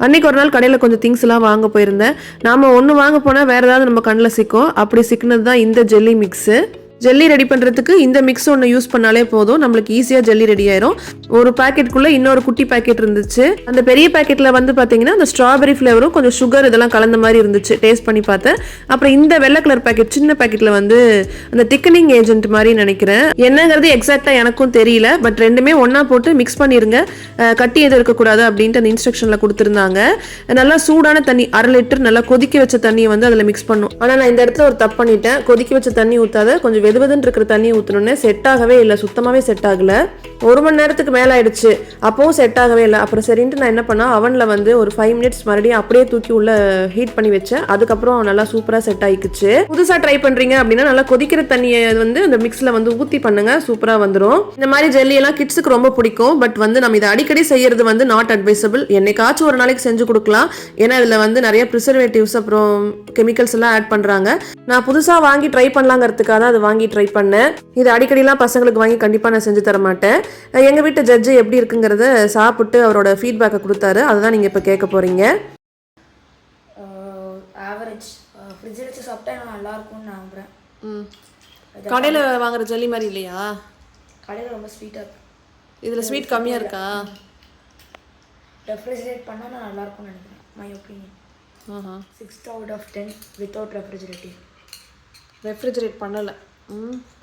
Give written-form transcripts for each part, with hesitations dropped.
அன்றைக்கி ஒரு நாள் கடையில் கொஞ்சம் திங்ஸ்லாம் வாங்க போயிருந்தேன். நாம் ஒன்று வாங்க போனால் வேறு ஏதாவது நம்ம கண்ணில் சிக்கும். அப்படி சிக்கினது தான் இந்த ஜெல்லி மிக்ஸு. ஜெல்லி ரெடி பண்ணுறதுக்கு இந்த மிக்ஸ் ஒன்று யூஸ் பண்ணாலே போதும், நம்மளுக்கு ஈஸியாக ஜெல்லி ரெடி ஆயிரும். ஒரு பேக்கெட்டுக்குள்ளே இன்னொரு குட்டி பேக்கெட் இருந்துச்சு. அந்த பெரிய பேக்கெட்டில் வந்து பார்த்தீங்கன்னா அந்த ஸ்ட்ராபெரி ஃப்ளேவரும் கொஞ்சம் சுகர் இதெல்லாம் கலந்த மாதிரி இருந்துச்சு. டேஸ்ட் பண்ணி பார்த்தேன். அப்புறம் இந்த வெள்ளை கலர் பேக்கெட் சின்ன பேக்கெட்டில் வந்து அந்த திக்கனிங் ஏஜென்ட் மாதிரி நினைக்கிறேன். என்னங்கிறது எக்ஸாக்டாக எனக்கும் தெரியல. பட் ரெண்டுமே ஒன்றா போட்டு மிக்ஸ் பண்ணிடுங்க, கட்டி எதுவும் இருக்கக்கூடாது அப்படின்ட்டு அந்த இன்ஸ்ட்ரக்ஷனில் கொடுத்துருந்தாங்க. நல்லா சூடான தண்ணி 1/2 லிட்டர் நல்லா கொதிக்க வச்ச தண்ணியை வந்து அதில் மிக்ஸ் பண்ணும். ஆனால் நான் இந்த இடத்துல ஒரு தப்பு பண்ணிட்டேன். கொதிக்க வச்ச தண்ணி ஊற்றாத கொஞ்சம் வெதுவெதுன்னு இருக்கிற தண்ணி ஊற்றணுன்னே செட் ஆகவே இல்லை, சுத்தமாகவே செட் ஆகலை. 1 மணி நேரத்துக்கு மேலே ஆயிடுச்சு, அப்போவும் செட் ஆகவே இல்லை. அப்புறம் சரின்ட்டு நான் என்ன பண்ணேன், அவனில் வந்து ஒரு 5 மினிட்ஸ் மறுபடியும் அப்படியே தூக்கி உள்ள ஹீட் பண்ணி வச்சேன். அதுக்கப்புறம் நல்லா சூப்பராக செட் ஆகிக்குச்சு. புதுசாக ட்ரை பண்ணுறீங்க அப்படின்னா நல்லா கொதிக்கிற தண்ணியை வந்து அந்த மிக்ஸில் வந்து ஊற்றி பண்ணுங்க, சூப்பராக வந்துடும். இந்த மாதிரி ஜெல்லியெல்லாம் கிட்ஸுக்கு ரொம்ப பிடிக்கும். பட் வந்து நம்ம இதை அடிக்கடி செய்யறது வந்து நாட் அட்வைசபிள். என்னைக்காச்சும் ஒரு நாளைக்கு செஞ்சு கொடுக்கலாம். ஏன்னா இதில் வந்து நிறைய ப்ரிசர்வேட்டிவ்ஸ் அப்புறம் கெமிக்கல்ஸ் எல்லாம் ஆட் பண்ணுறாங்க. நான் புதுசாக வாங்கி ட்ரை பண்ணலாங்கிறதுக்காக தான் அதை வாங்கி ட்ரை பண்ணேன். இது அடிக்கடிலாம் பசங்களுக்கு வாங்கி கண்டிப்பாக நான் செஞ்சு தர மாட்டேன். எங்கள் வீட்டு ஜட்ஜு எப்படி இருக்குங்கிறத சாப்பிட்டு அவரோட ஃபீட்பேக்கை கொடுத்தாரு. அதுதான் நீங்கள் இப்போ கேட்க போகிறீங்க. ஆவரேஜ் ஃப்ரிட்ஜில் வச்சு சாப்பிட்டா நல்லா இருக்கும்னு நான் நம்புகிறேன். கடையில் வாங்குற ஜல்லி மாதிரி இல்லையா? கடையில் ரொம்ப ஸ்வீட்டாக இருக்கு. இதில் ஸ்வீட் கம்மியாக இருக்கா? ரெஃப்ரிஜரேட் பண்ணால் நான் நல்லா இருக்கும்னு நினைக்கிறேன். My opinion 6/10 without refrigerative. Refrigerate பண்ணலை.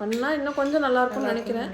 பண்ணால் இன்னும் கொஞ்சம் நல்லாயிருக்கும்னு நினைக்கிறேன்.